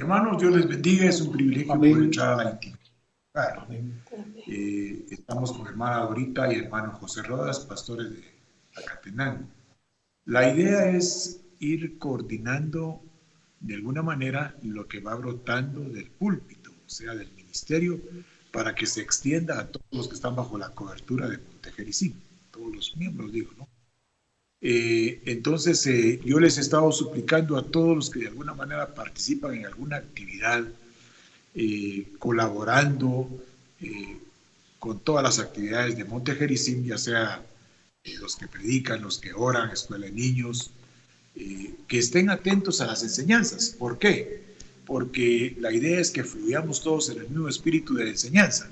Hermanos, Dios les bendiga. Es un privilegio poder Amén. entrar a la intimidad. Amén. Estamos con hermana Dorita y hermano José Rodas, pastores de Acatenango. La idea es ir coordinando de alguna manera lo que va brotando del púlpito, o sea, del ministerio, para que se extienda a todos los que están bajo la cobertura de Montejericín, todos los miembros, digo, ¿no? Entonces, yo les he estado suplicando a todos los que de alguna manera participan en alguna actividad, colaborando eh, con todas las actividades de Montejericín, ya sea los que predican, los que oran, escuela de niños, que estén atentos a las enseñanzas. ¿Por qué? Porque la idea es que fluyamos todos en el mismo espíritu de enseñanza.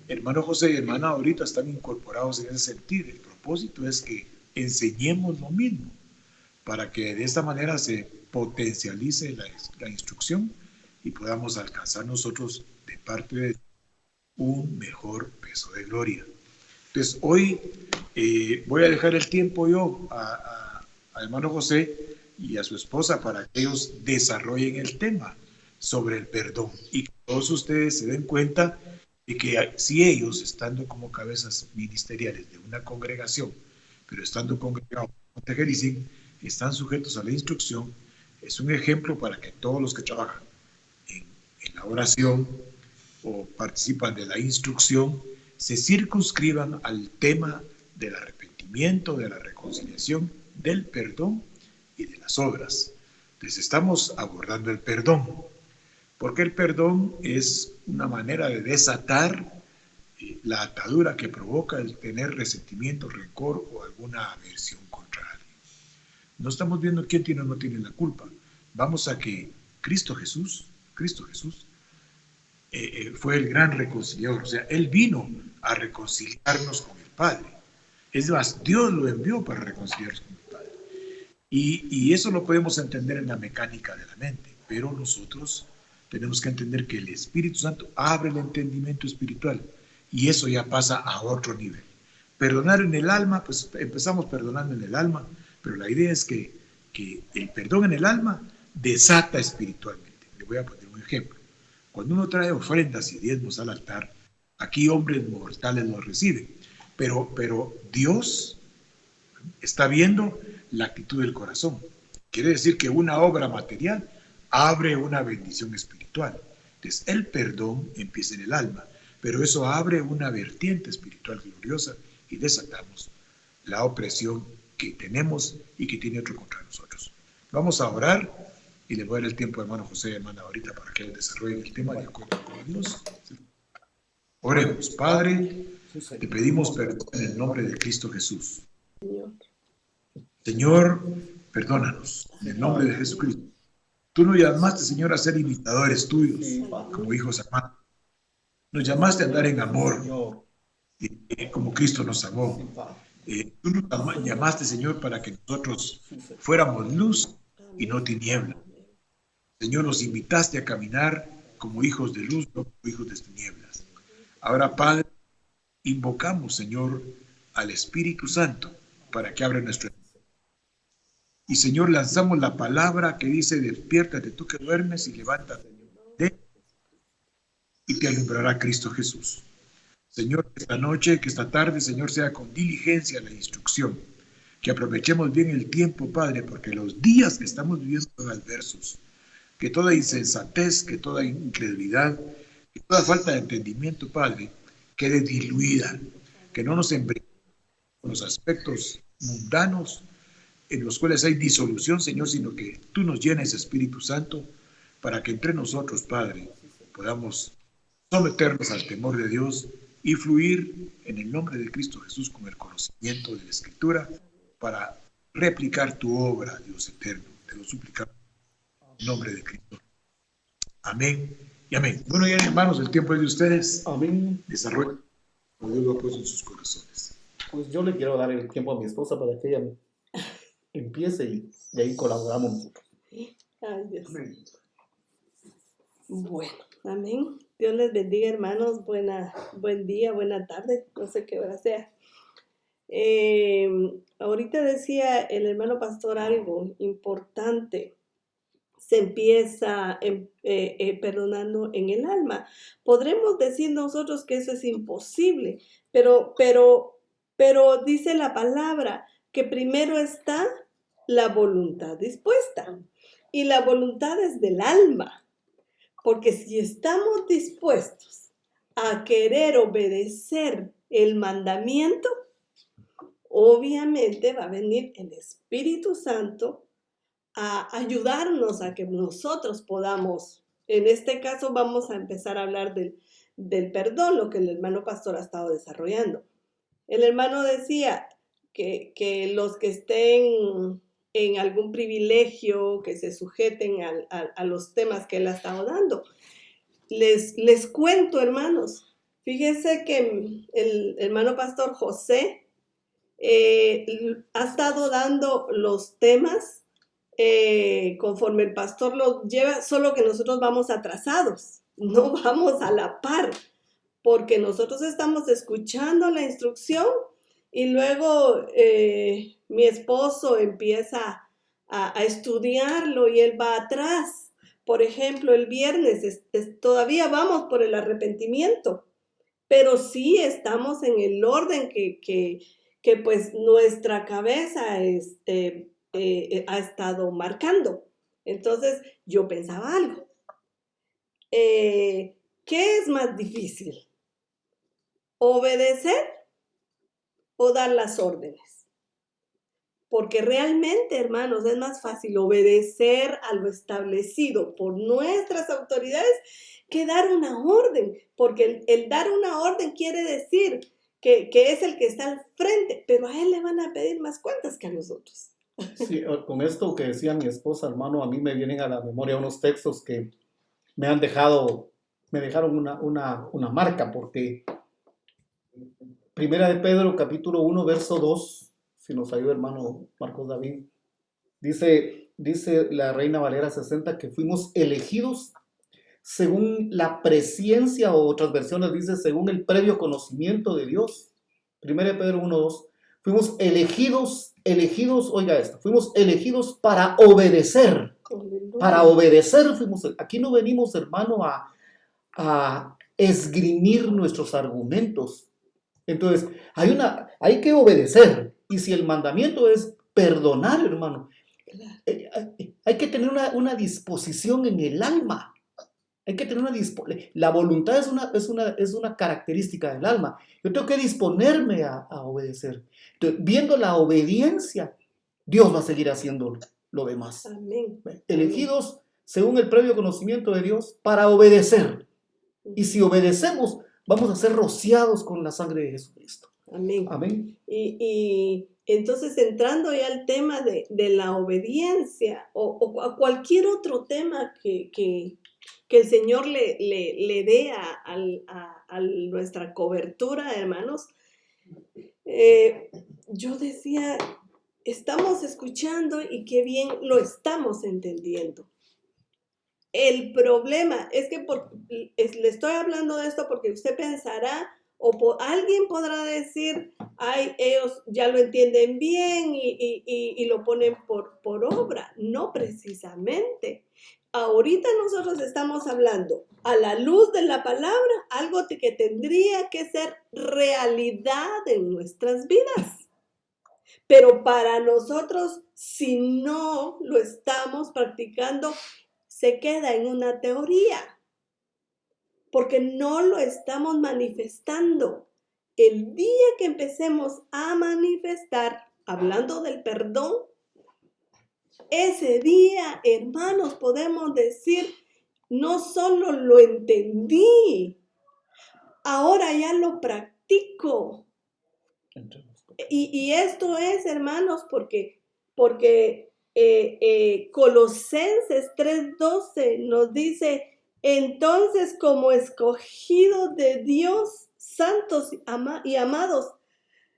Hermano José y hermana ahorita están incorporados en ese sentido. El propósito es que enseñemos lo mismo, para que de esta manera se potencialice la instrucción y podamos alcanzar nosotros de parte de un mejor peso de gloria. Entonces, hoy voy a dejar el tiempo yo a hermano José y a su esposa para que ellos desarrollen el tema sobre el perdón y que todos ustedes se den cuenta de que si ellos, estando como cabezas ministeriales de una congregación, pero estando congregados en Tejericín, están sujetos a la instrucción, es un ejemplo para que todos los que trabajan en la oración o participan de la instrucción se circunscriban al tema del arrepentimiento, de la reconciliación, del perdón y de las obras. Entonces estamos abordando el perdón, porque el perdón es una manera de desatar la atadura que provoca el tener resentimiento, rencor o alguna aversión contra alguien. No estamos viendo quién tiene o no tiene la culpa. Vamos a que Cristo Jesús, fue el gran reconciliador. O sea, Él vino a reconciliarnos con el Padre. Es más, Dios lo envió para reconciliarnos con el Padre. Y eso lo podemos entender en la mecánica de la mente, pero nosotros tenemos que entender que el Espíritu Santo abre el entendimiento espiritual y eso ya pasa a otro nivel. Perdonar en el alma, pues empezamos perdonando en el alma, pero la idea es que el perdón en el alma desata espiritualmente. Le voy a poner un ejemplo. Cuando uno trae ofrendas y diezmos al altar, aquí hombres mortales lo reciben, pero Dios está viendo la actitud del corazón. Quiere decir que una obra material abre una bendición espiritual. Entonces, el perdón empieza en el alma, pero eso abre una vertiente espiritual gloriosa y desatamos la opresión que tenemos y que tiene otro contra nosotros. Vamos a orar y le voy a dar el tiempo a hermano José y hermana ahorita para que desarrollen el tema de acuerdo con Dios. Oremos, Padre, Sí, te Señor. pedimos perdón en el nombre de Cristo Jesús. Señor, perdónanos en el nombre de Padre. Jesucristo. Tú nos llamaste, Señor, a ser imitadores tuyos, Sí, Padre. como hijos amados. Nos llamaste a andar en Sí, amor, Señor. como Cristo nos Sí, amó. Padre. Tú nos llamaste, Señor, para que nosotros Sí, Señor. fuéramos luz y no tiniebla. Señor, nos invitaste a caminar como hijos de luz, no como hijos de tinieblas. Ahora, Padre, invocamos, Señor, al Espíritu Santo para que abra nuestro. Y Señor, lanzamos la palabra que dice, despiértate tú que duermes y levántate y te alumbrará Cristo Jesús. Señor, que esta noche, que esta tarde, Señor, sea con diligencia la instrucción. Que aprovechemos bien el tiempo, Padre, porque los días que estamos viviendo son adversos. Que toda insensatez, que toda incredulidad, que toda falta de entendimiento, Padre, quede diluida. Que no nos embriaguemos con los aspectos mundanos en los cuales hay disolución, Señor, sino que tú nos llenes, Espíritu Santo, para que entre nosotros, Padre, podamos someternos al temor de Dios y fluir en el nombre de Cristo Jesús con el conocimiento de la Escritura para replicar tu obra, Dios eterno. Te lo suplicamos en el nombre de Cristo. Amén y amén. Bueno, ya hermanos, el tiempo es de ustedes. Amén. Desarrollen como Dios lo ha puesto en sus corazones. Pues yo le quiero dar el tiempo a mi esposa para que ella empiece y de ahí colaboramos nosotros. Ay, Dios. Amén. Bueno, amén. Dios les bendiga, hermanos. Buen día, buena tarde, no sé qué hora sea. Ahorita decía el hermano pastor algo importante se empieza perdonando en el alma. Podremos decir nosotros que eso es imposible, pero dice la palabra que primero está la voluntad dispuesta. Y la voluntad es del alma, porque si estamos dispuestos a querer obedecer el mandamiento, obviamente va a venir el Espíritu Santo a ayudarnos a que nosotros podamos, en este caso vamos a empezar a hablar del perdón, lo que el hermano pastor ha estado desarrollando. El hermano decía que los que estén en algún privilegio, que se sujeten a los temas que él ha estado dando. Les cuento, hermanos, fíjense que el hermano pastor José ha estado dando los temas conforme el pastor los lleva, solo que nosotros vamos atrasados, no vamos a la par, porque nosotros estamos escuchando la instrucción y luego mi esposo empieza a estudiarlo y él va atrás. Por ejemplo, el viernes todavía vamos por el arrepentimiento, pero sí estamos en el orden que pues nuestra cabeza ha estado marcando. Entonces yo pensaba algo. ¿Qué es más difícil? ¿Obedecer o dar las órdenes? Porque realmente, hermanos, es más fácil obedecer a lo establecido por nuestras autoridades que dar una orden. Porque el dar una orden quiere decir que es el que está al frente, pero a él le van a pedir más cuentas que a nosotros. Sí, con esto que decía mi esposa, hermano, a mí me vienen a la memoria unos textos que me dejaron una marca, porque Primera de Pedro, capítulo 1, verso 2, si nos ayuda hermano Marcos David, dice la Reina Valera 60 que fuimos elegidos según la presciencia, o otras versiones dice según el previo conocimiento de Dios. Primera de Pedro 1, 2, fuimos elegidos, oiga esto, fuimos elegidos para obedecer. Para obedecer fuimos, aquí no venimos, hermano, a esgrimir nuestros argumentos. Entonces, hay que obedecer. Y si el mandamiento es perdonar, hermano, hay que tener una disposición en el alma. Hay que tener la voluntad es una característica del alma. Yo tengo que disponerme a obedecer. Entonces, viendo la obediencia, Dios va a seguir haciendo lo demás. Amén. Elegidos según el previo conocimiento de Dios para obedecer. Y si obedecemos, vamos a ser rociados con la sangre de Jesucristo. Amén. Amén. Y entonces, entrando ya al tema de la obediencia o a cualquier otro tema que el Señor le dé a nuestra cobertura, hermanos, yo decía, estamos escuchando y qué bien lo estamos entendiendo. El problema es que le estoy hablando de esto porque usted pensará, alguien podrá decir, ay, ellos ya lo entienden bien y lo ponen por obra. No precisamente. Ahorita nosotros estamos hablando a la luz de la palabra, algo que tendría que ser realidad en nuestras vidas. Pero para nosotros, si no lo estamos practicando, se queda en una teoría, porque no lo estamos manifestando. El día que empecemos a manifestar, hablando del perdón, ese día, hermanos, podemos decir, no solo lo entendí, ahora ya lo practico. Y esto es, hermanos, porque Colosenses 3:12 nos dice, entonces como escogidos de Dios, santos y amados,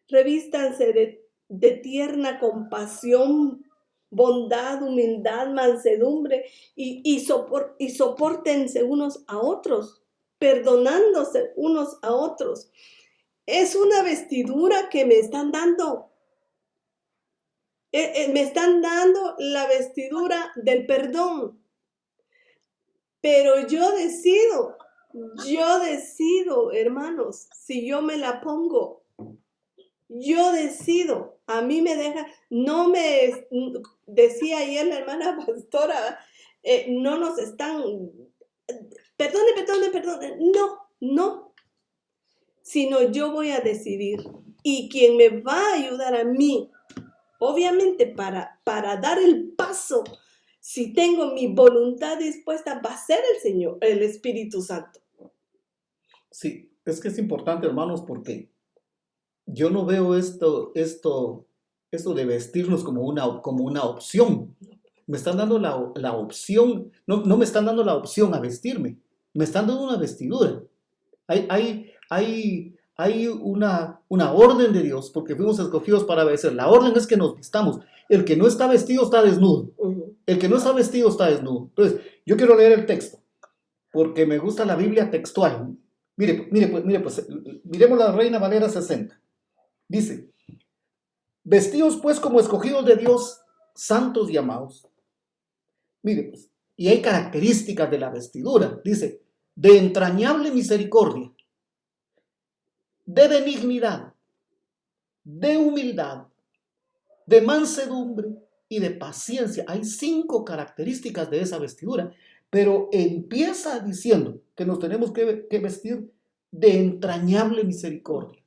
revístanse de tierna compasión, bondad, humildad, mansedumbre y sopórtense unos a otros, perdonándose unos a otros. Es una vestidura que me están dando. Me están dando la vestidura del perdón. Pero yo decido, hermanos, si yo me la pongo. Yo decido, a mí me deja, no me, decía ayer la hermana pastora, no nos están, perdone, no, sino yo voy a decidir. Y quien me va a ayudar a mí, obviamente para dar el paso, si tengo mi voluntad dispuesta, va a ser el Señor, el Espíritu Santo. Sí, es que es importante, hermanos, porque yo no veo esto de vestirnos como una opción. Me están dando la opción, no me están dando la opción a vestirme, me están dando una vestidura. Hay una orden de Dios, porque fuimos escogidos para vestir. La orden es que nos vistamos. El que no está vestido está desnudo. El que no está vestido está desnudo. Entonces, yo quiero leer el texto, porque me gusta la Biblia textual. Mire, pues, miremos la Reina Valera 60. Dice, vestidos pues como escogidos de Dios, santos y amados. Mire, pues, y hay características de la vestidura. Dice, de entrañable misericordia, de benignidad, de humildad, de mansedumbre y de paciencia. Hay 5 características de esa vestidura, pero empieza diciendo que nos tenemos que vestir de entrañable misericordia.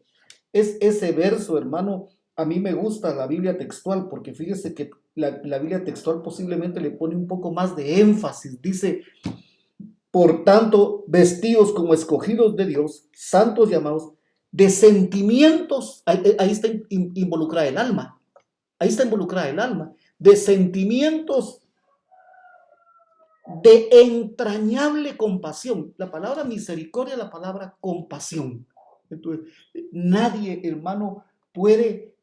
Es ese verso, hermano, a mí me gusta la Biblia textual, porque fíjese que la Biblia textual posiblemente le pone un poco más de énfasis. Dice, por tanto, vestidos como escogidos de Dios, santos y amados, de sentimientos, ahí está involucrada el alma, de sentimientos de entrañable compasión. La palabra misericordia es la palabra compasión. Entonces, nadie, hermano, puede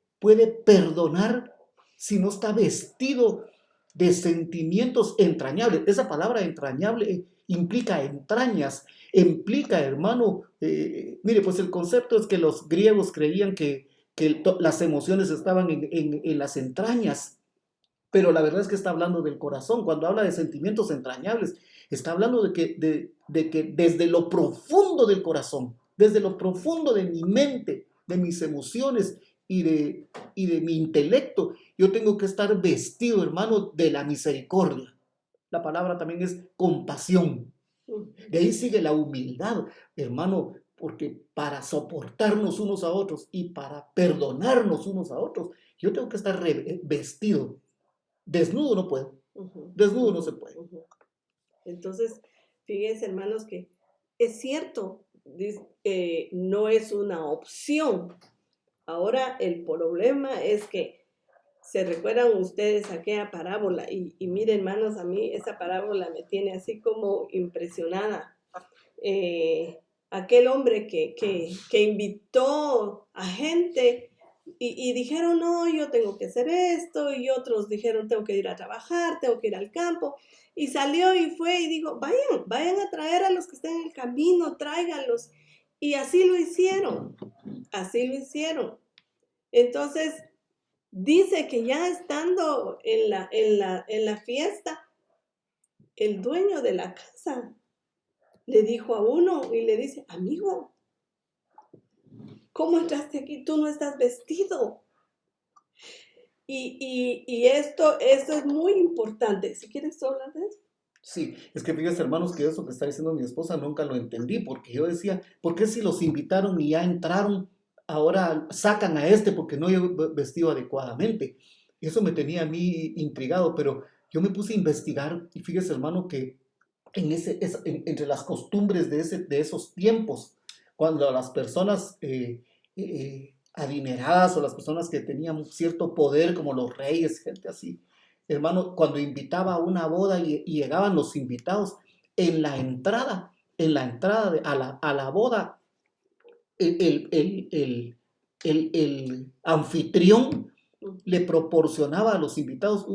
perdonar si no está vestido de sentimientos entrañables. Esa palabra entrañable implica entrañas, implica, hermano, mire, pues el concepto es que los griegos creían que las emociones estaban en las entrañas, pero la verdad es que está hablando del corazón. Cuando habla de sentimientos entrañables, está hablando de que desde lo profundo del corazón, desde lo profundo de mi mente, de mis emociones y de mi intelecto, yo tengo que estar vestido, hermano, de la misericordia. La palabra también es compasión. De ahí sigue la humildad, hermano, porque para soportarnos unos a otros y para perdonarnos unos a otros, yo tengo que estar vestido. Desnudo no puedo. Desnudo no se puede. Entonces, fíjense, hermanos, que es cierto, no es una opción. Ahora el problema es que se recuerdan ustedes aquella parábola y miren, hermanos, a mí esa parábola me tiene así como impresionada. Aquel hombre que invitó a gente y dijeron, no, yo tengo que hacer esto, y otros dijeron, tengo que ir a trabajar, tengo que ir al campo, y salió y fue y dijo, vayan a traer a los que están en el camino, tráiganlos, y así lo hicieron. Entonces, dice que ya estando en la fiesta, el dueño de la casa le dijo a uno y le dice, amigo, ¿cómo entraste aquí? Tú no estás vestido. Y esto es muy importante. Si quieres hablar de eso. Sí, es que fíjense, hermanos, que eso que está diciendo mi esposa nunca lo entendí, porque yo decía, ¿por qué si los invitaron y ya entraron, ahora sacan a este porque no he vestido adecuadamente? Eso me tenía a mí intrigado, pero yo me puse a investigar y fíjese, hermano, que entre las costumbres de esos tiempos, cuando las personas adineradas o las personas que tenían cierto poder, como los reyes, gente así, hermano, cuando invitaba a una boda y llegaban los invitados, en la entrada a la boda, el anfitrión le proporcionaba a los invitados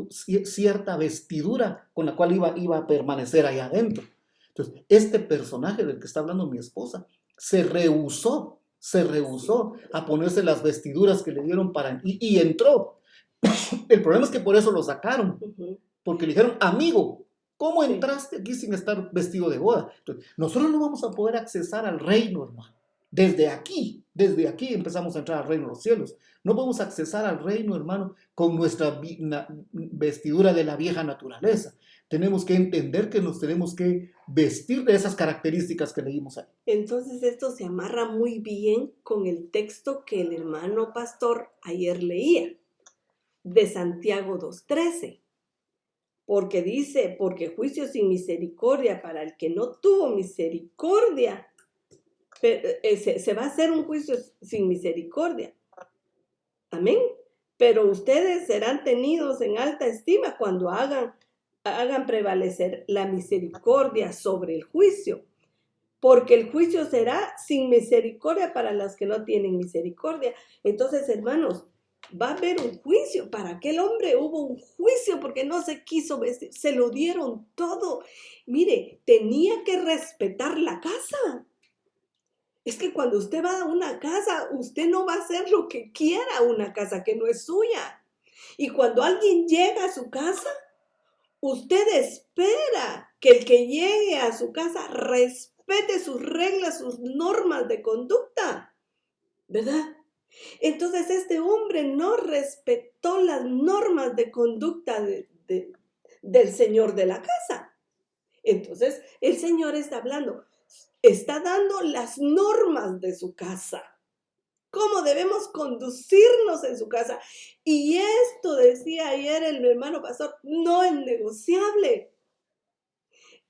cierta vestidura con la cual iba a permanecer allá adentro. Entonces, este personaje del que está hablando mi esposa se rehusó a ponerse las vestiduras que le dieron y entró. El problema es que por eso lo sacaron, porque le dijeron, amigo, ¿Cómo Sí. entraste aquí sin estar vestido de boda? Entonces, nosotros no vamos a poder accesar al reino, hermano. Desde aquí empezamos a entrar al reino de los cielos. No podemos accesar al reino, hermano, con nuestra vestidura de la vieja naturaleza. Tenemos que entender que nos tenemos que vestir de esas características que leímos ahí. Entonces esto se amarra muy bien con el texto que el hermano pastor ayer leía, de Santiago 2:13. Porque dice, porque juicio sin misericordia para el que no tuvo misericordia, se va a hacer un juicio sin misericordia. Amén. Pero ustedes serán tenidos en alta estima cuando hagan prevalecer la misericordia sobre el juicio. Porque el juicio será sin misericordia para los que no tienen misericordia. Entonces, hermanos, va a haber un juicio. Para aquel hombre hubo un juicio porque no se quiso vestir. Se lo dieron todo. Mire, tenía que respetar la casa. Es que cuando usted va a una casa, usted no va a hacer lo que quiera a una casa que no es suya. Y cuando alguien llega a su casa, usted espera que el que llegue a su casa respete sus reglas, sus normas de conducta, ¿verdad? Entonces este hombre no respetó las normas de conducta del señor de la casa. Entonces el Señor está hablando, está dando las normas de su casa, cómo debemos conducirnos en su casa. Y esto decía ayer el hermano pastor, no es negociable.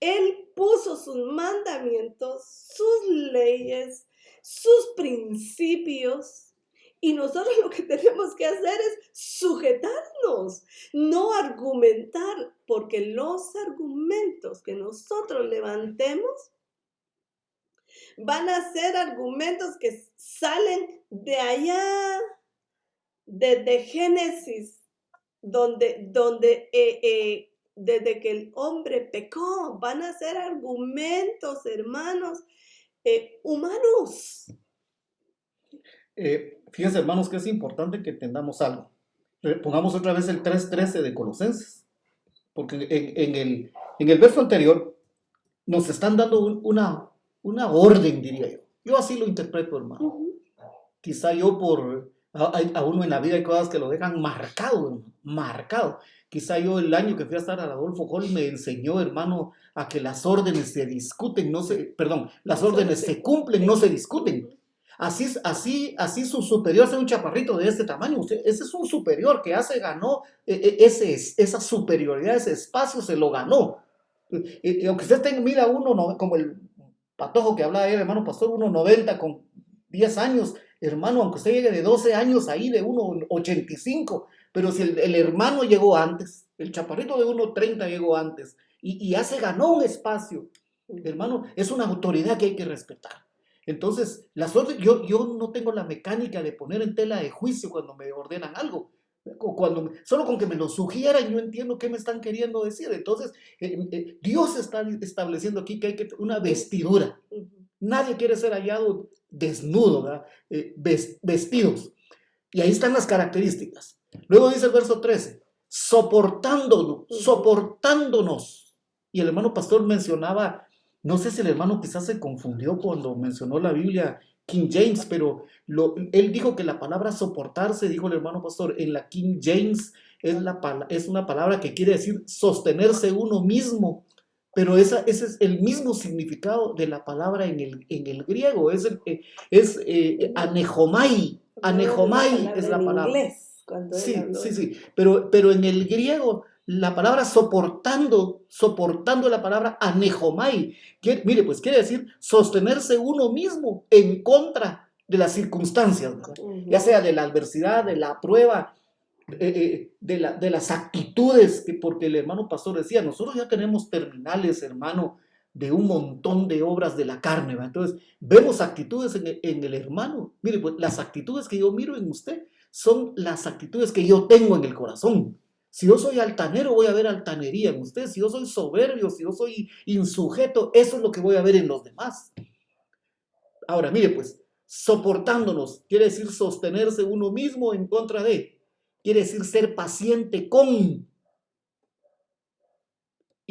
Él puso sus mandamientos, sus leyes, sus principios. Y nosotros lo que tenemos que hacer es sujetarnos, no argumentar, porque los argumentos que nosotros levantemos van a ser argumentos que salen de allá, desde Génesis, desde que el hombre pecó, van a ser argumentos, hermanos, humanos. Fíjense, hermanos, que es importante que entendamos algo. Pongamos otra vez el 3:13 de Colosenses, porque en el verso anterior nos están dando una orden, diría yo. Yo así lo interpreto, hermano. Uh-huh. Quizá yo a uno en la vida hay cosas que lo dejan marcado, hermano, marcado. Quizá yo el año que fui a estar al Adolfo Hall me enseñó, hermano, a que las órdenes se discuten, las órdenes se cumplen, no se discuten. Así su superior sea un chaparrito de este tamaño. Ese es un superior que ya se ganó esa superioridad, ese espacio se lo ganó. Y aunque usted mida uno, como el patojo que hablaba ayer, hermano pastor, 1.90 con 10 años, hermano, aunque usted llegue de 12 años ahí, de 1.85, pero si el hermano llegó antes, el chaparrito de 1.30 llegó antes, y ya se ganó un espacio, hermano, es una autoridad que hay que respetar. Entonces, yo no tengo la mecánica de poner en tela de juicio cuando me ordenan algo. Solo con que me lo sugieran, yo entiendo qué me están queriendo decir. Entonces, Dios está estableciendo aquí que hay una vestidura. Nadie quiere ser hallado desnudo, ¿verdad? Vestidos. Y ahí están las características. Luego dice el verso 13, soportándonos. Y el hermano pastor mencionaba, no sé si el hermano quizás se confundió cuando mencionó la Biblia King James, pero él dijo que la palabra soportarse, dijo el hermano pastor, en la King James es una palabra que quiere decir sostenerse uno mismo, pero ese es el mismo significado de la palabra en el griego, es anejomai es la palabra. Inglés, Sí, pero en el griego la palabra soportando la palabra anejomai, quiere decir sostenerse uno mismo en contra de las circunstancias, ¿verdad? Uh-huh. Ya sea de la adversidad, de la prueba, de las actitudes, porque el hermano pastor decía, nosotros ya tenemos terminales, hermano, de un montón de obras de la carne, ¿verdad? Entonces vemos actitudes en el hermano. Mire, pues las actitudes que yo miro en usted son las actitudes que yo tengo en el corazón. Si yo soy altanero, voy a ver altanería en usted. Si yo soy soberbio, si yo soy insujeto, eso es lo que voy a ver en los demás. Ahora, mire pues, soportándonos, quiere decir sostenerse uno mismo en contra de, quiere decir ser paciente con.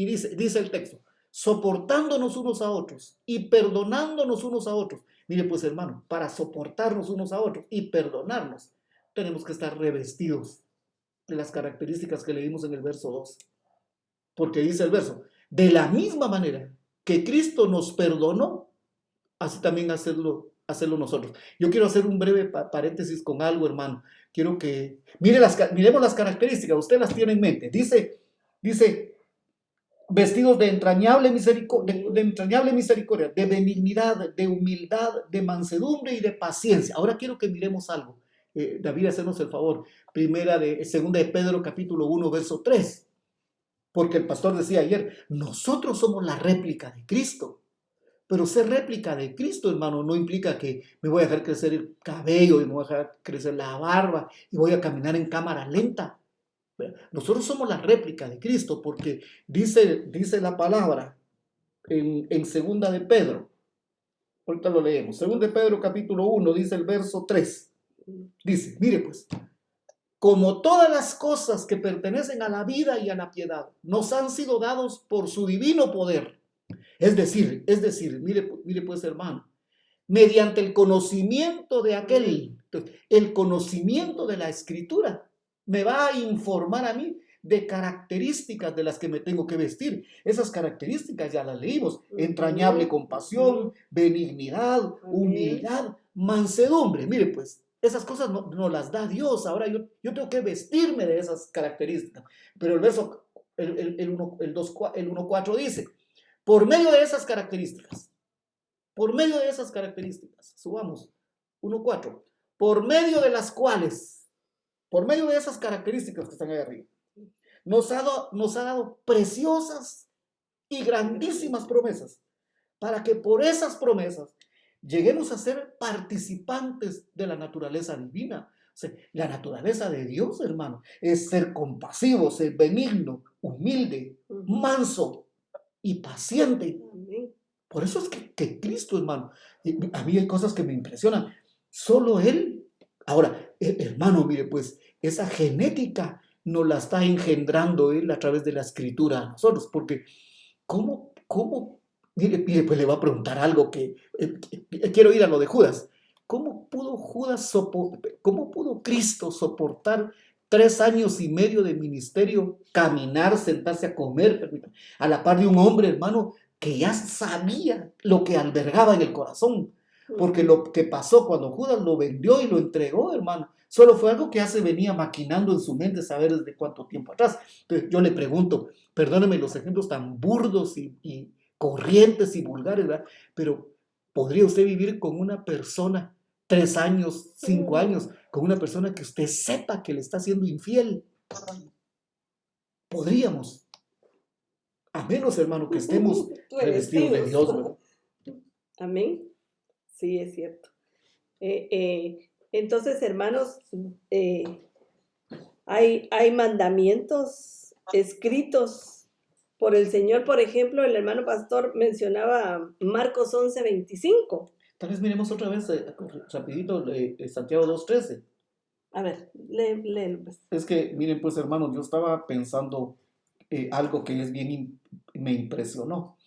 Y dice el texto, soportándonos unos a otros y perdonándonos unos a otros. Mire pues hermano, para soportarnos unos a otros y perdonarnos, tenemos que estar revestidos de las características que leímos en el verso 2. Porque dice el verso, de la misma manera que Cristo nos perdonó, así también hacerlo nosotros. Yo quiero hacer un breve paréntesis con algo, hermano. Quiero que miremos las características, usted las tiene en mente. Dice, vestidos de entrañable misericordia, de benignidad, de humildad, de mansedumbre y de paciencia. Ahora quiero que miremos algo. David, hacernos el favor. Segunda de Pedro, capítulo 1, verso 3. Porque el pastor decía ayer, nosotros somos la réplica de Cristo. Pero ser réplica de Cristo, hermano, no implica que me voy a dejar crecer el cabello y me voy a dejar crecer la barba y voy a caminar en cámara lenta. Nosotros somos la réplica de Cristo porque dice la palabra en segunda de Pedro. Ahorita lo leemos. Segunda de Pedro capítulo 1 dice el verso 3. Dice, mire pues, como todas las cosas que pertenecen a la vida y a la piedad nos han sido dados por su divino poder. Es decir, mire pues hermano, mediante el conocimiento de el conocimiento de la Escritura, me va a informar a mí de características de las que me tengo que vestir. Esas características ya las leímos. Entrañable compasión, benignidad, humildad, mansedumbre. Mire pues, esas cosas no las da Dios. Ahora yo tengo que vestirme de esas características. Pero el verso, el 1.4 dice, por medio de esas características, subamos, 1.4, por medio de esas características que están ahí arriba, nos ha dado preciosas y grandísimas promesas, para que por esas promesas lleguemos a ser participantes de la naturaleza divina. O sea, la naturaleza de Dios, hermano, es ser compasivo, ser benigno, humilde, manso y paciente. Por eso es que Cristo, hermano, a mí hay cosas que me impresionan. Solo Él. Ahora, hermano, mire, pues esa genética nos la está engendrando Él a través de la Escritura a nosotros. Porque, ¿cómo? Mire, pues le va a preguntar algo que quiero ir a lo de Judas. ¿Cómo pudo Cristo soportar 3 años y medio de ministerio, caminar, sentarse a comer, a la par de un hombre, hermano, que ya sabía lo que albergaba en el corazón? Porque lo que pasó cuando Judas lo vendió y lo entregó, hermano, solo fue algo que ya se venía maquinando en su mente, saber desde cuánto tiempo atrás. Entonces yo le pregunto, perdóneme los ejemplos tan burdos y corrientes y vulgares, ¿verdad? Pero ¿podría usted vivir con una persona 3 años, 5 años, con una persona que usted sepa que le está siendo infiel? Podríamos. A menos, hermano, que estemos revestidos de Dios, ¿verdad? Amén. Sí, es cierto. Entonces, hermanos, hay mandamientos escritos por el Señor. Por ejemplo, el hermano pastor mencionaba Marcos 11:25. Tal vez miremos otra vez rapidito Santiago 2:13. A ver, léelo. Es que, miren pues hermanos, yo estaba pensando algo que es me impresionó,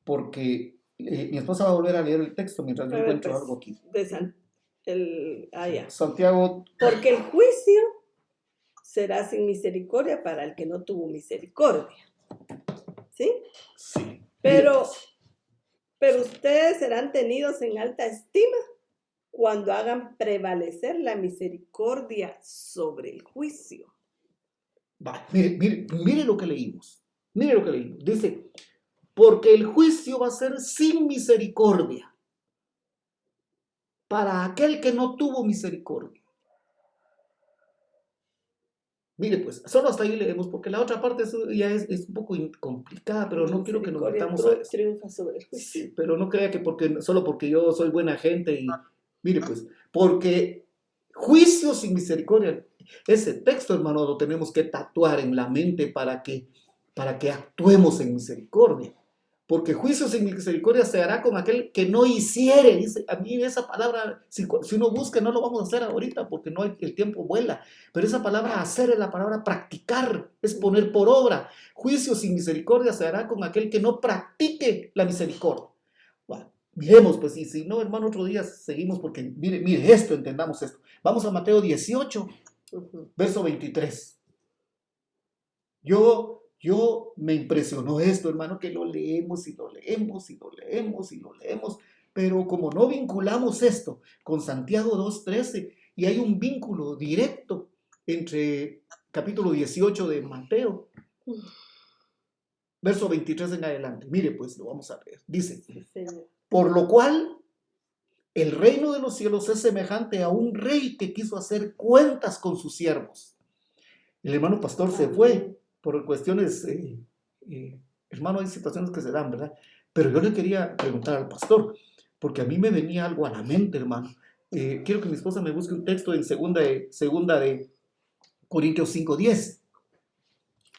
porque mi esposa va a volver a leer el texto mientras yo encuentro algo aquí. Santiago. Porque el juicio será sin misericordia para el que no tuvo misericordia. ¿Sí? Sí. Pero ustedes serán tenidos en alta estima cuando hagan prevalecer la misericordia sobre el juicio. Mire lo que leímos. Dice, porque el juicio va a ser sin misericordia para aquel que no tuvo misericordia. Mire, pues, solo hasta ahí leemos, porque la otra parte ya es un poco complicada, pero no quiero que nos metamos a eso. Triunfa sobre el juicio. Sí, pero no crea que solo porque yo soy buena gente y... Mire, pues, porque juicio sin misericordia. Ese texto, hermano, lo tenemos que tatuar en la mente para que actuemos en misericordia. porque juicio sin misericordia se hará con aquel que no hiciere. Dice, a mí esa palabra, si uno busca, no lo vamos a hacer ahorita porque no hay, el tiempo vuela, pero esa palabra hacer es la palabra practicar, es poner por obra. Juicio sin misericordia se hará con aquel que no practique la misericordia. Bueno, miremos, pues, y si no, hermano, otro día seguimos porque mire esto, entendamos esto. Vamos a Mateo 18, verso 23. Yo me impresionó esto, hermano, que lo leemos y lo leemos y lo leemos y lo leemos, pero como no vinculamos esto con Santiago 2:13, y hay un vínculo directo entre capítulo 18 de Mateo, verso 23 en adelante. Mire, pues lo vamos a leer. Dice, por lo cual el reino de los cielos es semejante a un rey que quiso hacer cuentas con sus siervos. El hermano pastor se fue por cuestiones, hermano, hay situaciones que se dan, ¿verdad? Pero yo le quería preguntar al pastor, porque a mí me venía algo a la mente, hermano. Quiero que mi esposa me busque un texto en segunda de Corintios 5:10.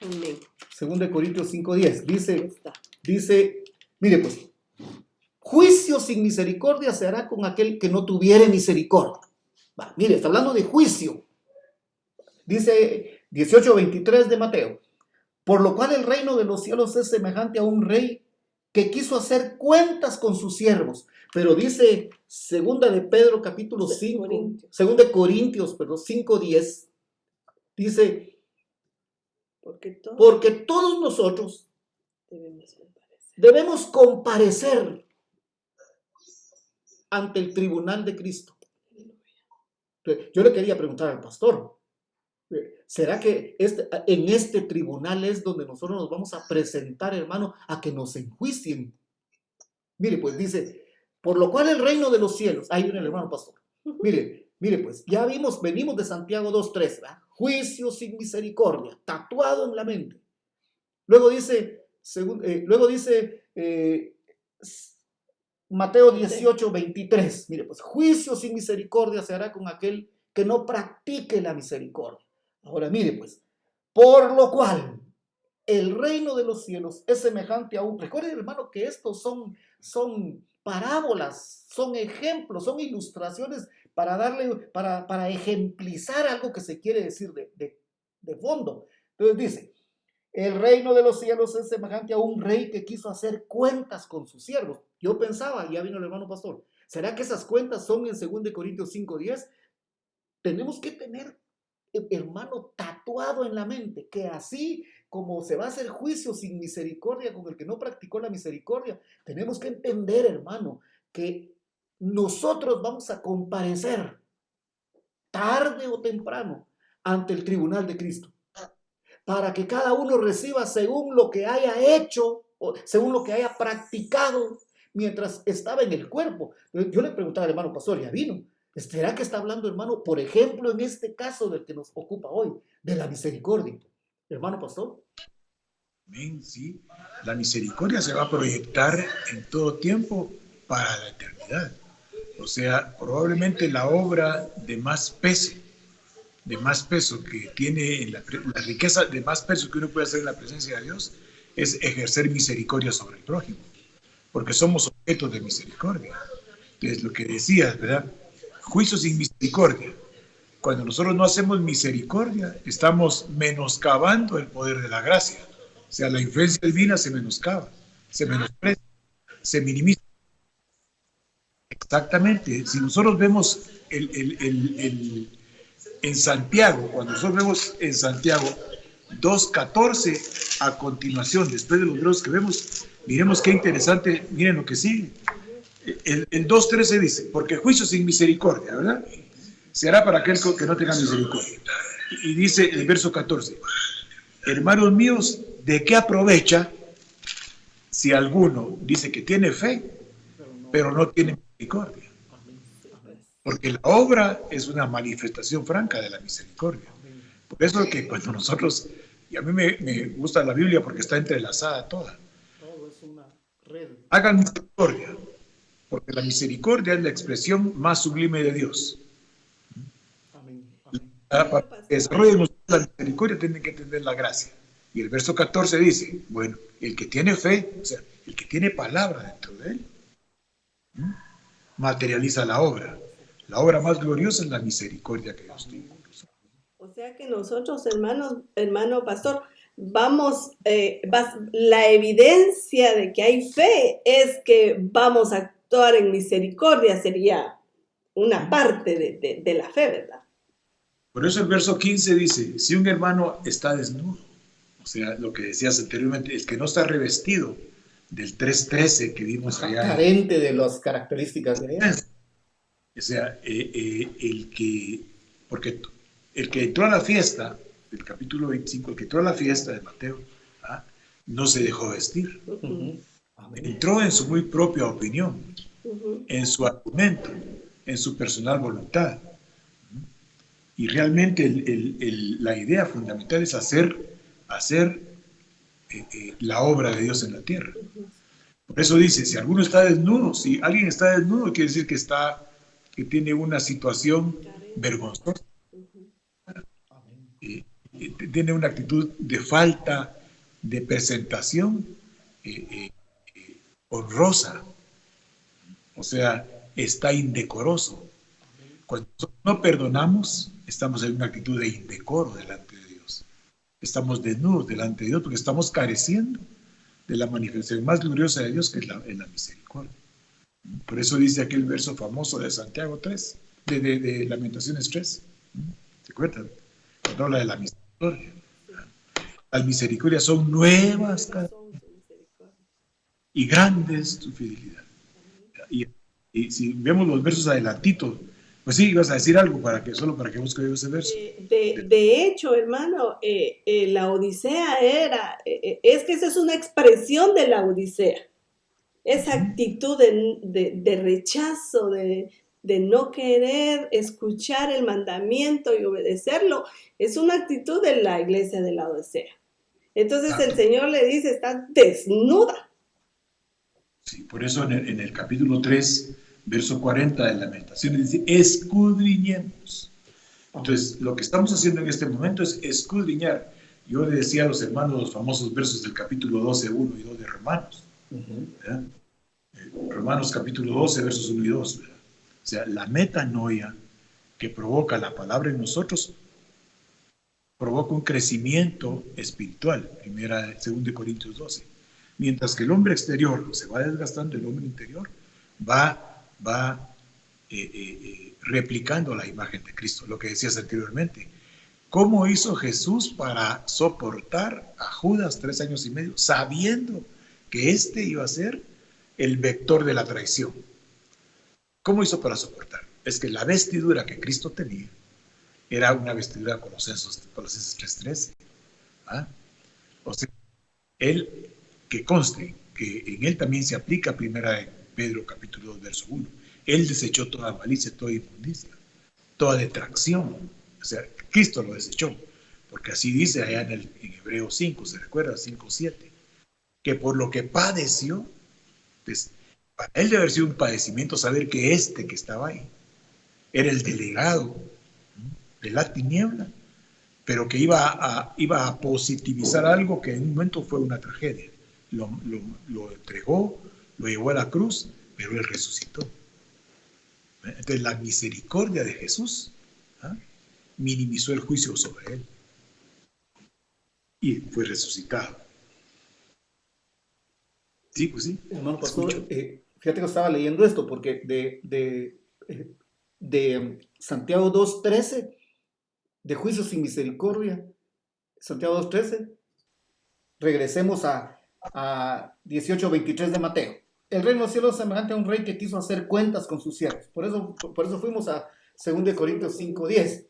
Amén. Segunda de Corintios 5:10. Dice, mire pues, juicio sin misericordia se hará con aquel que no tuviere misericordia. Va, mire, está hablando de juicio. Dice 18:23 de Mateo. Por lo cual el reino de los cielos es semejante a un rey que quiso hacer cuentas con sus siervos. Pero dice segunda de Pedro capítulo 5, segunda de Corintios, 5:10, dice, porque todos nosotros debemos comparecer ante el tribunal de Cristo. Yo le quería preguntar al pastor, ¿será que en este tribunal es donde nosotros nos vamos a presentar, hermano, a que nos enjuicien? Mire, pues dice, por lo cual el reino de los cielos, ahí viene el hermano pastor. Mire, pues ya venimos de Santiago 2:3, ¿verdad? Juicio sin misericordia, tatuado en la mente. Luego dice Mateo 18:23, mire, pues juicio sin misericordia se hará con aquel que no practique la misericordia. Ahora mire pues, por lo cual el reino de los cielos es semejante a un... Recuerden, hermano, que estos son parábolas, son ejemplos, son ilustraciones para ejemplizar algo que se quiere decir de fondo. Entonces dice, el reino de los cielos es semejante a un rey que quiso hacer cuentas con sus siervos. Yo pensaba, ya vino el hermano pastor, ¿será que esas cuentas son en 2 Corintios 5:10? Tenemos que tener, hermano, tatuado en la mente que así como se va a hacer juicio sin misericordia con el que no practicó la misericordia, tenemos que entender, hermano, que nosotros vamos a comparecer tarde o temprano ante el tribunal de Cristo, para que cada uno reciba según lo que haya hecho o según lo que haya practicado mientras estaba en el cuerpo. Yo le preguntaba al hermano pastor, ya vino, ¿será que está hablando, hermano, por ejemplo, en este caso del que nos ocupa hoy, de la misericordia? Hermano pastor. Amén, sí. La misericordia se va a proyectar en todo tiempo para la eternidad. O sea, probablemente la obra de más peso que tiene la riqueza de más peso que uno puede hacer en la presencia de Dios es ejercer misericordia sobre el prójimo, porque somos objetos de misericordia. Entonces, lo que decías, ¿verdad? Juicio sin misericordia. Cuando nosotros no hacemos misericordia, estamos menoscabando el poder de la gracia. O sea, la influencia divina se menoscaba, se menosprecia, se minimiza. Exactamente. Si nosotros vemos en Santiago, cuando nosotros vemos en Santiago 2:14, a continuación, después de los versos que vemos, miremos qué interesante, miren lo que sigue. El 2:13 dice, porque juicio sin misericordia, ¿verdad? Se hará para aquel que no tenga misericordia. Y dice el verso 14, hermanos míos, ¿de qué aprovecha si alguno dice que tiene fe, pero no tiene misericordia? Porque la obra es una manifestación franca de la misericordia. Por eso que cuando nosotros, y a mí me gusta la Biblia porque está entrelazada toda. Todo es una red. Hagan misericordia, porque la misericordia es la expresión más sublime de Dios. Amén. Para que desarrollen la misericordia tienen que entender la gracia. Y el verso 14 dice, bueno, el que tiene fe, o sea, el que tiene palabra dentro de él, materializa la obra. La obra más gloriosa es la misericordia que Dios tiene. O sea que nosotros, hermano pastor, la evidencia de que hay fe es que vamos a actuar en misericordia, sería una parte de la fe, ¿verdad? Por eso el verso 15 dice, si un hermano está desnudo, o sea, lo que decías anteriormente, el que no está revestido del 3:13 que vimos allá. Carente de las características de él. O sea, porque el que entró a la fiesta, del capítulo 25, el que entró a la fiesta de Mateo, no se dejó vestir. Entró en su muy propia opinión, en su argumento, en su personal voluntad. Y realmente la idea fundamental es hacer la obra de Dios en la tierra. Por eso dice, si alguno está desnudo, si alguien está desnudo, quiere decir que tiene una situación vergonzosa. Tiene una actitud de falta de presentación honrosa. O sea, está indecoroso. Cuando no perdonamos, estamos en una actitud de indecoro delante de Dios. Estamos desnudos delante de Dios porque estamos careciendo de la manifestación más gloriosa de Dios, que es la misericordia. Por eso dice aquel verso famoso de Santiago 3, de Lamentaciones 3. ¿Se acuerdan? Cuando habla de la misericordia. Las misericordias son nuevas cada día y grande es tu fidelidad. Y si vemos los versos adelantitos, pues sí, ibas a decir algo solo para que busque ese verso. De hecho, hermano, la Odisea es que esa es una expresión de la Odisea. Esa actitud de rechazo, de no querer escuchar el mandamiento y obedecerlo, es una actitud de la iglesia de la Odisea. Entonces el Señor le dice, estás desnuda. Sí, por eso en el capítulo 3, verso 40 de Lamentaciones dice, escudriñemos. Entonces, lo que estamos haciendo en este momento es escudriñar. Yo le decía a los hermanos los famosos versos del capítulo 12, 1 y 2 de Romanos. Romanos capítulo 12, versos 1 y 2. ¿Verdad? O sea, la metanoia que provoca la palabra en nosotros provoca un crecimiento espiritual, 2 Corintios 12. Mientras que el hombre exterior se va desgastando, el hombre interior va replicando la imagen de Cristo, lo que decías anteriormente. ¿Cómo hizo Jesús para soportar a Judas 3 años y medio, sabiendo que éste iba a ser el vector de la traición? ¿Cómo hizo para soportar? Es que la vestidura que Cristo tenía era una vestidura Colosenses 3:13. O sea, él, que conste que en él también se aplica 1 Pedro capítulo 2, verso 1. Él desechó toda malicia, toda inmundicia, toda detracción. O sea, Cristo lo desechó, porque así dice allá en Hebreos 5, ¿se recuerda? 5:7, que por lo que padeció, pues, para él debe haber sido un padecimiento saber que que estaba ahí era el delegado de la tiniebla, pero que iba a positivizar algo que en un momento fue una tragedia. Lo entregó, lo llevó a la cruz, pero él resucitó. Entonces la misericordia de Jesús minimizó el juicio sobre él y fue resucitado. Sí, pues sí. Hermano pastor, fíjate que estaba leyendo esto porque de Santiago 2:13, de juicio sin misericordia, Santiago 2:13, regresemos a 18:23 de Mateo. El reino de los cielos es semejante a un rey que quiso hacer cuentas con sus siervos. Por eso fuimos a 2 Corintios 5:10.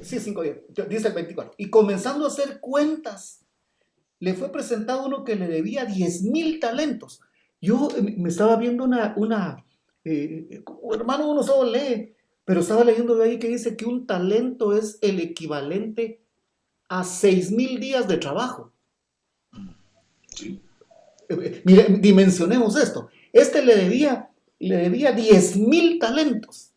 Sí, 5:10. Dice el 24. Y comenzando a hacer cuentas, le fue presentado uno que le debía 10,000 talentos. Yo me estaba viendo hermano, uno solo lee, pero estaba leyendo de ahí que dice que un talento es el equivalente a 6,000 días de trabajo. Sí. Mire, dimensionemos esto. Le debía 10,000 talentos.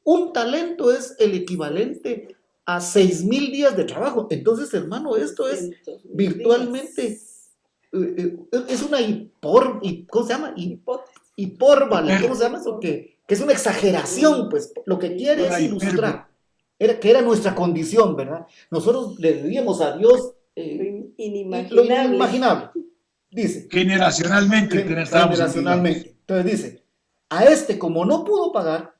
Un talento es el equivalente a 6,000 días de trabajo. Entonces, hermano, esto es 200.000 virtualmente, días. es una ¿cómo se llama? Hipótesis. Hipérbole, ¿cómo se llama eso? Que es una exageración, pues, lo que quiere es Una ilustrar, que era nuestra condición, ¿verdad? Nosotros le debíamos a Dios lo Inimaginable. inimaginable, dice, Generacionalmente estábamos endeudados. generacionalmente. Entonces dice, a este como no pudo pagar,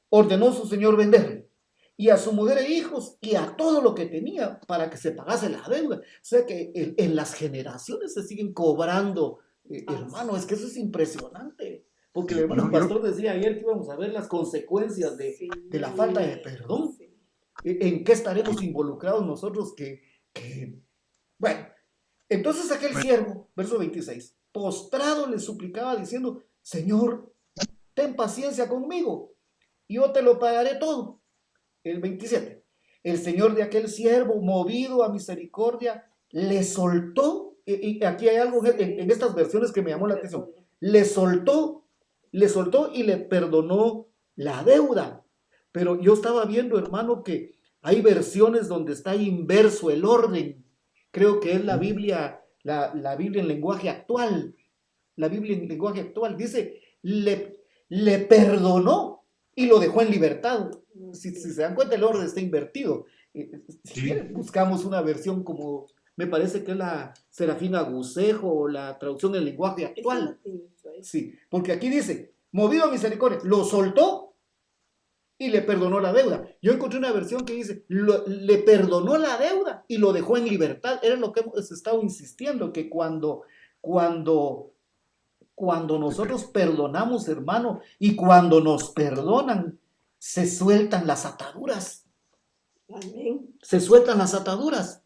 ordenó su señor venderle, y a su mujer e hijos, y a todo lo que tenía, para que se pagase la deuda. O sea que en las generaciones se siguen cobrando, hermano, es que eso es impresionante. Porque el hermano pastor decía ayer que íbamos a ver las consecuencias de la falta de perdón. Sí. ¿En qué estaremos involucrados nosotros bueno, entonces aquel siervo, verso 26, postrado le suplicaba diciendo, Señor, ten paciencia conmigo, y yo te lo pagaré todo. El 27, el Señor de aquel siervo, movido a misericordia, le soltó, y aquí hay algo en estas versiones que me llamó la atención, le soltó y le perdonó la deuda. Pero yo estaba viendo, hermano, que hay versiones donde está inverso el orden. Creo que es la Biblia, la Biblia en lenguaje actual. La Biblia en lenguaje actual dice, le perdonó y lo dejó en libertad. Si se dan cuenta, el orden está invertido. Si quieren, buscamos una versión como, me parece que es la Serafina Gusejo o la traducción en lenguaje actual. Sí, porque aquí dice, movido a misericordia, lo soltó y le perdonó la deuda. Yo encontré una versión que dice, le perdonó la deuda y lo dejó en libertad. Era lo que hemos estado insistiendo, que cuando nosotros perdonamos, hermano, y cuando nos perdonan, se sueltan las ataduras. Amén. Se sueltan las ataduras.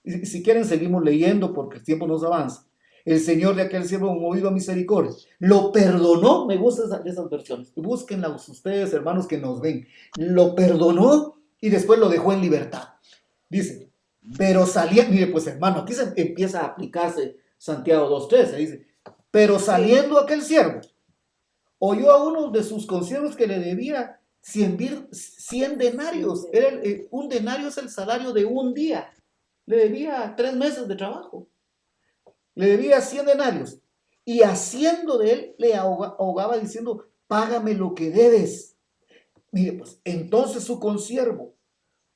Y si quieren, seguimos leyendo porque el tiempo nos avanza. El Señor de aquel siervo movido a misericordia lo perdonó. Me gustan esas versiones. Búsquenlas ustedes, hermanos, que nos ven. Lo perdonó y después lo dejó en libertad. Dice, pero salía, mire pues hermano, aquí se empieza a aplicarse Santiago 2:13. Dice, pero saliendo aquel siervo, oyó a uno de sus consiervos que le debía 100 denarios. Un denario es el salario de un día. Le debía 3 meses de trabajo. Le debía 100 denarios. Y haciendo de él, le ahogaba diciendo, págame lo que debes. Mire, pues, entonces su consiervo,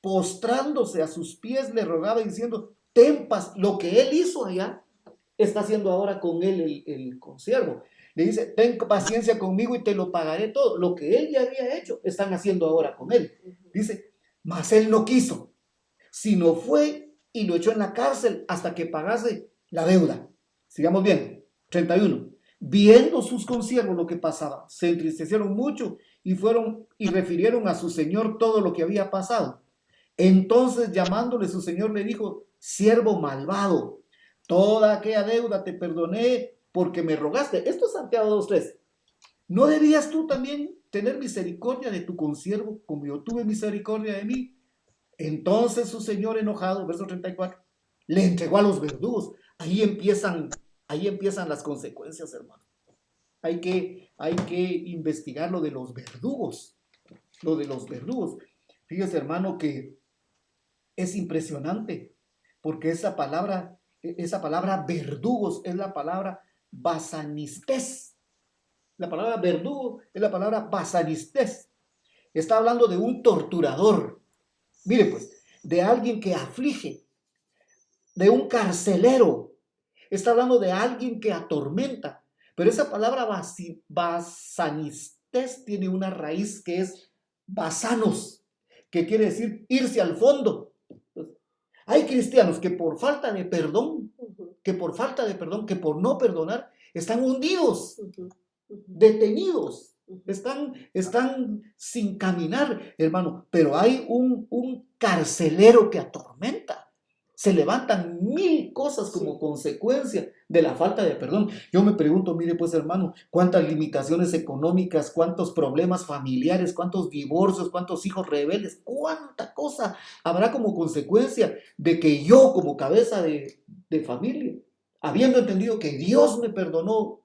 postrándose a sus pies, le rogaba diciendo, ten paz. Lo que él hizo allá, está haciendo ahora con él el consiervo. Le dice, ten paciencia conmigo y te lo pagaré todo. Lo que él ya había hecho, están haciendo ahora con él. Dice, mas él no quiso, sino fue y lo echó en la cárcel hasta que pagase la deuda. Sigamos viendo. 31. Viendo sus consiervos lo que pasaba, se entristecieron mucho y fueron y refirieron a su señor todo lo que había pasado. Entonces, llamándole su señor, le dijo, siervo malvado, toda aquella deuda te perdoné porque me rogaste. Esto es Santiago 2:3. ¿No debías tú también tener misericordia de tu consiervo como yo tuve misericordia de mí? Entonces su señor enojado, verso 34, le entregó a los verdugos. Ahí empiezan las consecuencias, hermano. Hay que investigar lo de los verdugos. Lo de los verdugos. Fíjese, hermano, que es impresionante, porque esa palabra verdugos es la palabra basanistés. La palabra verdugo es la palabra basanistés. Está hablando de un torturador. Mire pues, de alguien que aflige, de un carcelero. Está hablando de alguien que atormenta. Pero esa palabra basanistés tiene una raíz que es basanos, que quiere decir irse al fondo. Hay cristianos que por falta de perdón, que por no perdonar, están hundidos, detenidos, están sin caminar, hermano. Pero hay un carcelero que atormenta. Se levantan 1000 cosas como consecuencia de la falta de perdón. Yo me pregunto, mire pues hermano, cuántas limitaciones económicas, cuántos problemas familiares, cuántos divorcios, cuántos hijos rebeldes, cuánta cosa habrá como consecuencia de que yo como cabeza de familia, habiendo entendido que Dios me perdonó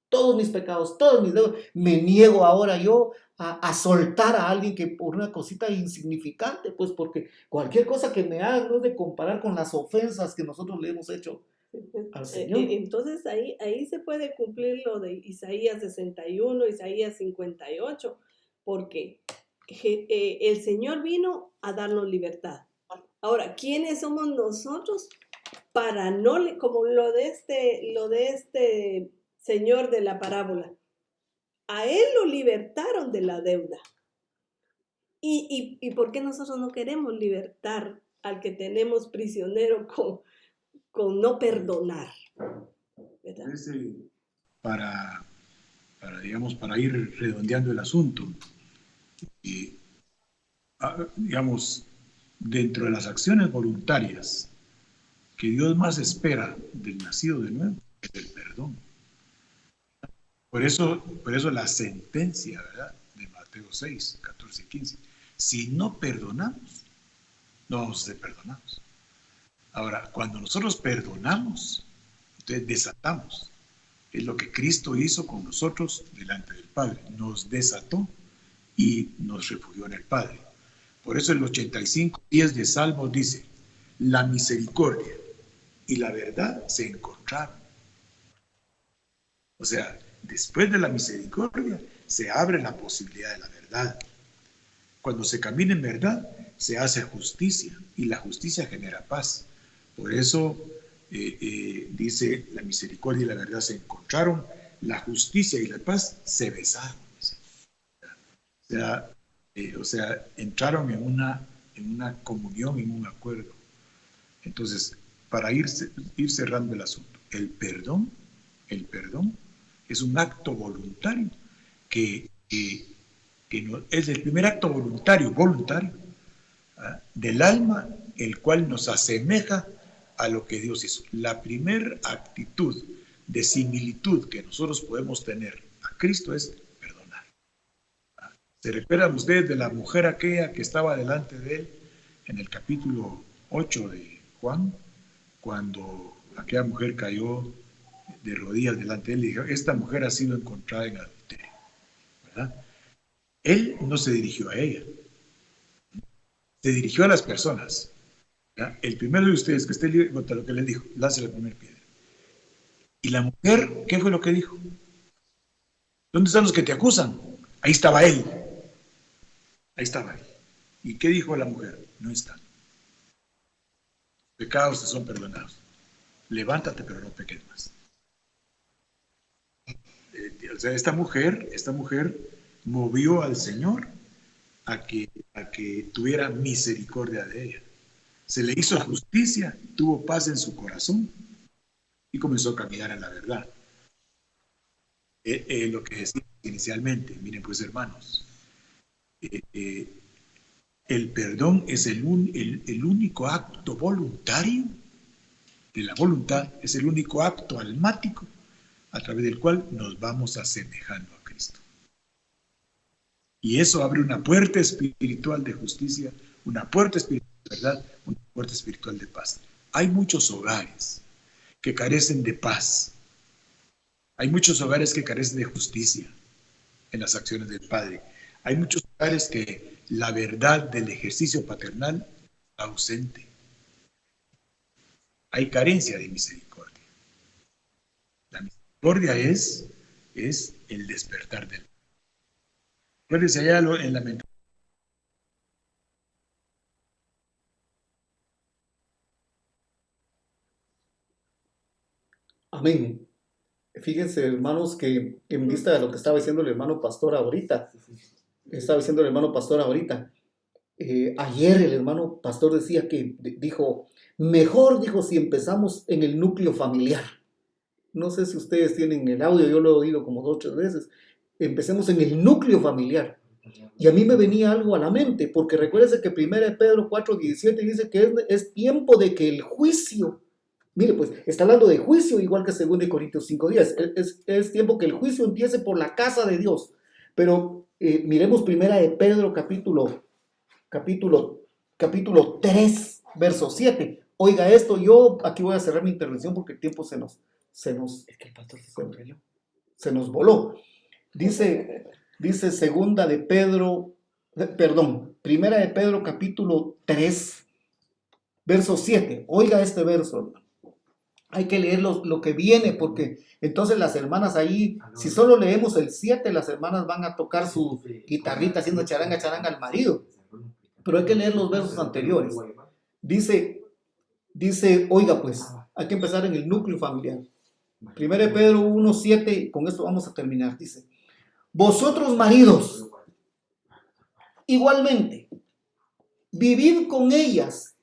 todos mis pecados, todos mis deudas, me niego ahora yo a soltar a alguien que por una cosita insignificante, pues porque cualquier cosa que me haga no es de comparar con las ofensas que nosotros le hemos hecho al Señor. Entonces ahí se puede cumplir lo de Isaías 61, Isaías 58, porque el Señor vino a darnos libertad. Ahora, ¿quiénes somos nosotros para no, como lo de este señor de la parábola? A él lo libertaron de la deuda. ¿Y por qué nosotros no queremos libertar al que tenemos prisionero con no perdonar? ¿Verdad? Para ir redondeando el asunto, y, digamos, dentro de las acciones voluntarias que Dios más espera del nacido de nuevo es el perdón. Por eso la sentencia, ¿verdad?, de Mateo 6, 14 y 15. Si no perdonamos, no vamos a ser perdonados. Ahora, cuando nosotros perdonamos, entonces desatamos. Es lo que Cristo hizo con nosotros delante del Padre. Nos desató y nos refugió en el Padre. Por eso el 85:10 de Salmos dice: la misericordia y la verdad se encontraron. O sea, después de la misericordia se abre la posibilidad de la verdad. Cuando se camina en verdad, se hace justicia, y la justicia genera paz. Por eso dice: la misericordia y la verdad se encontraron, la justicia y la paz se besaron. O sea, entraron en una comunión, en un acuerdo. Entonces, para ir cerrando el asunto, el perdón es un acto voluntario que no, es el primer acto voluntario del alma, el cual nos asemeja a lo que Dios hizo. La primera actitud de similitud que nosotros podemos tener a Cristo es perdonar. ¿Se recuerdan ustedes de la mujer aquella que estaba delante de él en el capítulo 8 de Juan? Cuando aquella mujer cayó de rodillas delante de él y dijo: esta mujer ha sido encontrada en adulterio, ¿verdad? Él no se dirigió a ella, se dirigió a las personas. ¿Ya? El primero de ustedes que esté libre contra lo que le dijo, lance la primera piedra. Y la mujer, ¿qué fue lo que dijo? ¿Dónde están los que te acusan? Ahí estaba él. Ahí estaba él. ¿Y qué dijo la mujer? No están. Pecados te son perdonados. Levántate, pero no peques más. O sea, esta mujer movió al Señor a que tuviera misericordia de ella. Se le hizo justicia, tuvo paz en su corazón y comenzó a caminar en la verdad. Lo que decía inicialmente, miren pues, hermanos, el perdón es el único acto voluntario de la voluntad, es el único acto almático a través del cual nos vamos asemejando a Cristo. Y eso abre una puerta espiritual de justicia, una puerta espiritual de verdad, una puerta espiritual de paz. Hay muchos hogares que carecen de paz. Hay muchos hogares que carecen de justicia en las acciones del Padre. Hay muchos hogares que la verdad del ejercicio paternal está ausente. Hay carencia de misericordia. La misericordia es el despertar del. Acuérdense allá en la mente. Amén. Fíjense, hermanos, que en vista de lo que estaba diciendo el hermano pastor ahorita, ayer el hermano pastor decía que mejor, si empezamos en el núcleo familiar. No sé si ustedes tienen el audio, yo lo he oído como 2 o 3 veces. Empecemos en el núcleo familiar. Y a mí me venía algo a la mente, porque recuérdense que 1 Pedro 4:17 dice que es tiempo de que el juicio, mire pues, está hablando de juicio igual que 2 Corintios 5:10, es tiempo que el juicio empiece por la casa de Dios. Pero miremos 1 Pedro capítulo 3, verso 7. Oiga esto, yo aquí voy a cerrar mi intervención porque el tiempo se nos voló. Dice Dice Primera de Pedro capítulo 3, verso 7. Oiga este verso, hermano. Hay que leer lo que viene, porque entonces las hermanas ahí, si solo leemos el 7, las hermanas van a tocar su guitarrita haciendo charanga, charanga al marido. Pero hay que leer los versos anteriores. Dice, oiga pues, hay que empezar en el núcleo familiar. 1 Pedro 1:7, con esto vamos a terminar. Dice, vosotros maridos, igualmente, vivid con ellas,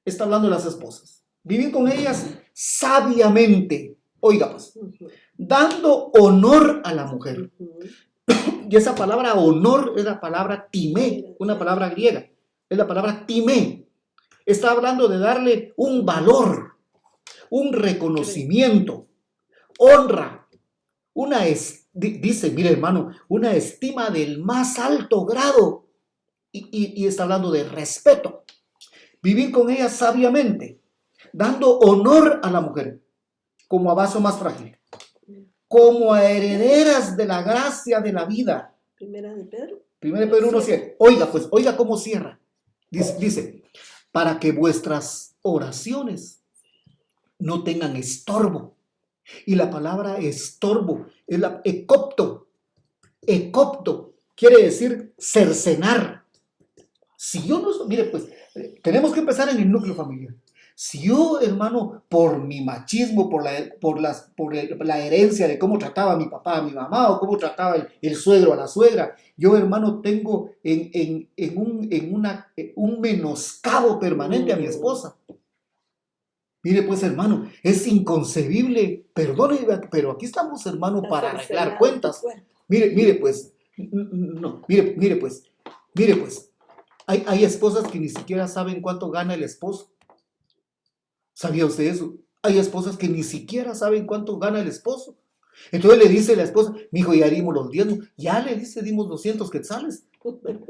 está hablando de las esposas, vivid con ellas sabiamente, oiga pues, dando honor a la mujer. Y esa palabra honor es la palabra timé, una palabra griega, es la palabra timé. Está hablando de darle un valor, un reconocimiento, honra, dice, mire hermano, una estima del más alto grado, y está hablando de respeto. Vivir con ella sabiamente, dando honor a la mujer como a vaso más frágil, como a herederas de la gracia de la vida. Primera de Pedro. 1 Pedro 1:7. Oiga pues, oiga cómo cierra. Dice, para que vuestras oraciones no tengan estorbo. Y la palabra estorbo es la ecopto. Ecopto quiere decir cercenar. Si yo no, mire pues, tenemos que empezar en el núcleo familiar. Si yo, hermano, por mi machismo, por la herencia de cómo trataba a mi papá, a mi mamá, o cómo trataba el suegro a la suegra, yo, hermano, tengo un menoscabo permanente a mi esposa. Mire pues, hermano, es inconcebible, perdone, pero aquí estamos, hermano, para arreglar cuentas. Mire pues, hay esposas que ni siquiera saben cuánto gana el esposo. ¿Sabía usted eso? Hay esposas que ni siquiera saben cuánto gana el esposo. Entonces le dice la esposa, mijo, ya dimos los diezmos. Ya le dice, dimos 200 quetzales.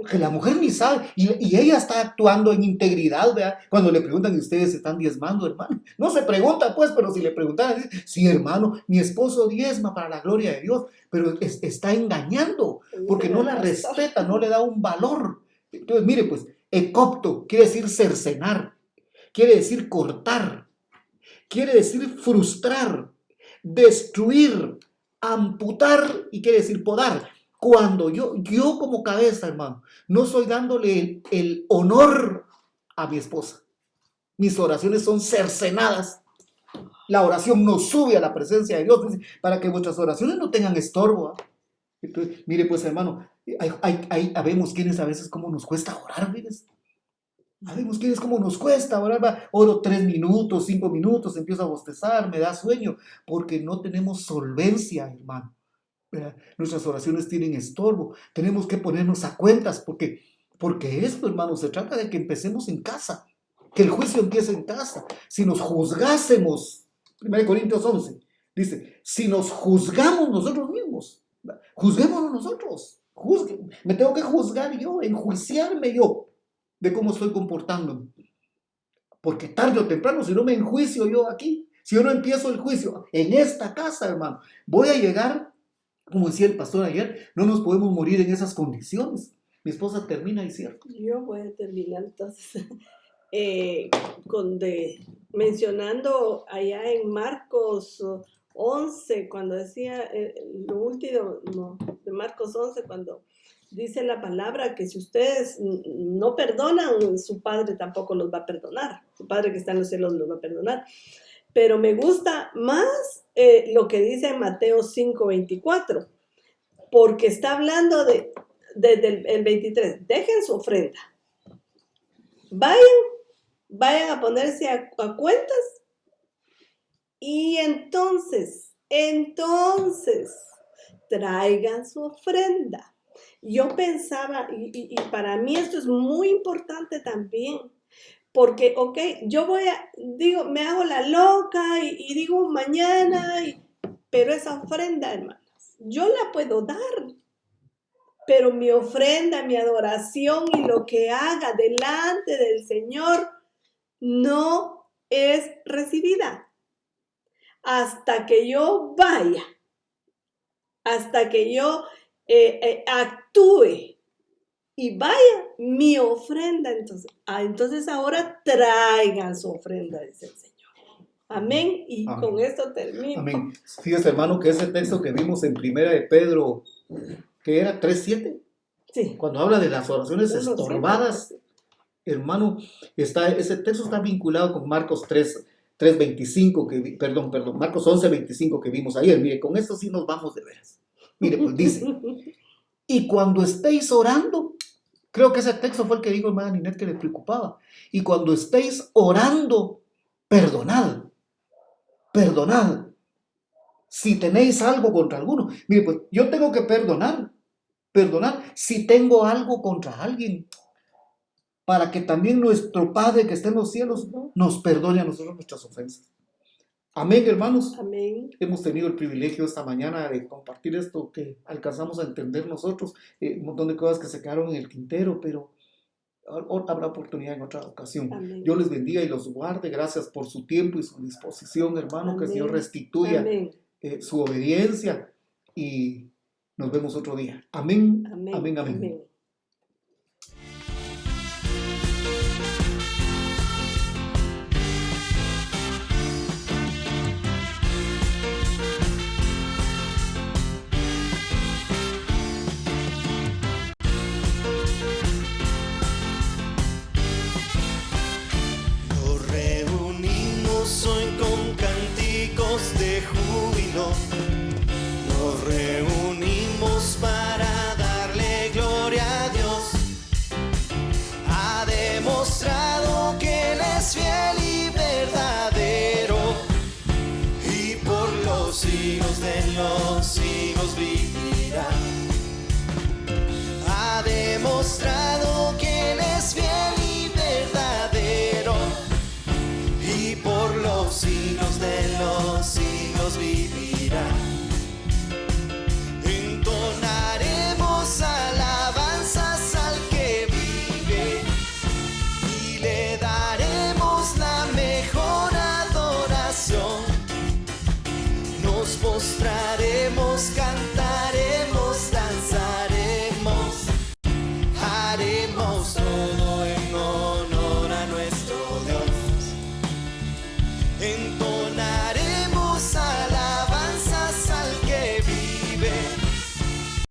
Que la mujer ni sabe. Y ella está actuando en integridad, ¿verdad? Cuando le preguntan, ¿y ustedes están diezmando, hermano? No se pregunta, pues, pero si le preguntaran, dice, sí, hermano, mi esposo diezma para la gloria de Dios, pero está engañando, porque no la respeta, no le da un valor. Entonces, mire, pues, ecopto quiere decir cercenar, quiere decir cortar, quiere decir frustrar, destruir, amputar y quiere decir podar. Cuando yo como cabeza, hermano, no estoy dándole el honor a mi esposa, mis oraciones son cercenadas. La oración no sube a la presencia de Dios para que vuestras oraciones no tengan estorbo. Entonces, mire pues, hermano, habemos quienes a veces cómo nos cuesta orar, mires. Sabemos quién es como nos cuesta orar, oro 3 minutos, 5 minutos, empiezo a bostezar, me da sueño, porque no tenemos solvencia, hermano. Nuestras oraciones tienen estorbo, tenemos que ponernos a cuentas, porque esto, hermano, se trata de que empecemos en casa, que el juicio empiece en casa. Si nos juzgásemos, 1 Corintios 11, dice, si nos juzgamos nosotros mismos, juzguémonos nosotros, me tengo que juzgar yo, enjuiciarme yo, de cómo estoy comportándome. Porque tarde o temprano, si no me enjuicio yo aquí, si yo no empiezo el juicio en esta casa, hermano, voy a llegar, como decía el pastor ayer, no nos podemos morir en esas condiciones. Mi esposa termina, ¿es cierto? Yo voy a terminar entonces mencionando allá en Marcos 11, cuando decía lo último de Marcos 11, cuando dice la palabra que si ustedes no perdonan, su Padre tampoco los va a perdonar. Su Padre que está en los cielos los va a perdonar. Pero me gusta más lo que dice Mateo 5:24, porque está hablando desde el 23. Dejen su ofrenda. Vayan a ponerse a cuentas y entonces traigan su ofrenda. Yo pensaba, y para mí esto es muy importante también, porque, yo me hago la loca y digo mañana, pero esa ofrenda, hermanas, yo la puedo dar, pero mi ofrenda, mi adoración y lo que haga delante del Señor no es recibida hasta que yo vaya, hasta que yo actúe y vaya mi ofrenda. Entonces ahora traigan su ofrenda, dice el Señor. Amén. Y Amén. con esto termino. Amén. Fíjese, hermano, que ese texto que vimos en Primera de Pedro, que era 3:7, Sí. cuando habla de las oraciones Uno estorbadas, siempre. hermano, ese texto está vinculado con Marcos 3:25, Marcos 11:25 que vimos ayer. Mire, con esto sí nos vamos de veras. Mire, pues dice, y cuando estéis orando, creo que ese texto fue el que dijo hermana Ninette que le preocupaba, y cuando estéis orando, perdonad. Si tenéis algo contra alguno. Mire, pues yo tengo que perdonar si tengo algo contra alguien, para que también nuestro Padre que está en los cielos nos perdone a nosotros nuestras ofensas. Amén, hermanos. Amén. Hemos tenido el privilegio esta mañana de compartir esto que alcanzamos a entender nosotros, un montón de cosas que se quedaron en el tintero, pero habrá oportunidad en otra ocasión. Amén. Dios les bendiga y los guarde. Gracias por su tiempo y su disposición, hermano. Amén. Que el Señor restituya Amén. Su obediencia y nos vemos otro día. Amén. Amén. Amén. Amén. Amén. Nos reunimos hoy con cánticos de júbilo. Nos reunimos para darle gloria a Dios. Ha demostrado que Él es fiel y verdadero, y por los siglos de los siglos vivirá. Ha demostrado que Él es fiel y verdadero, y por los siglos de los siglos vivirá. Entonaremos alabanzas al que vive y le daremos la mejor adoración. Nos postraremos, cantaremos, danzaremos, haremos todo en honor a nuestro Dios. Entonces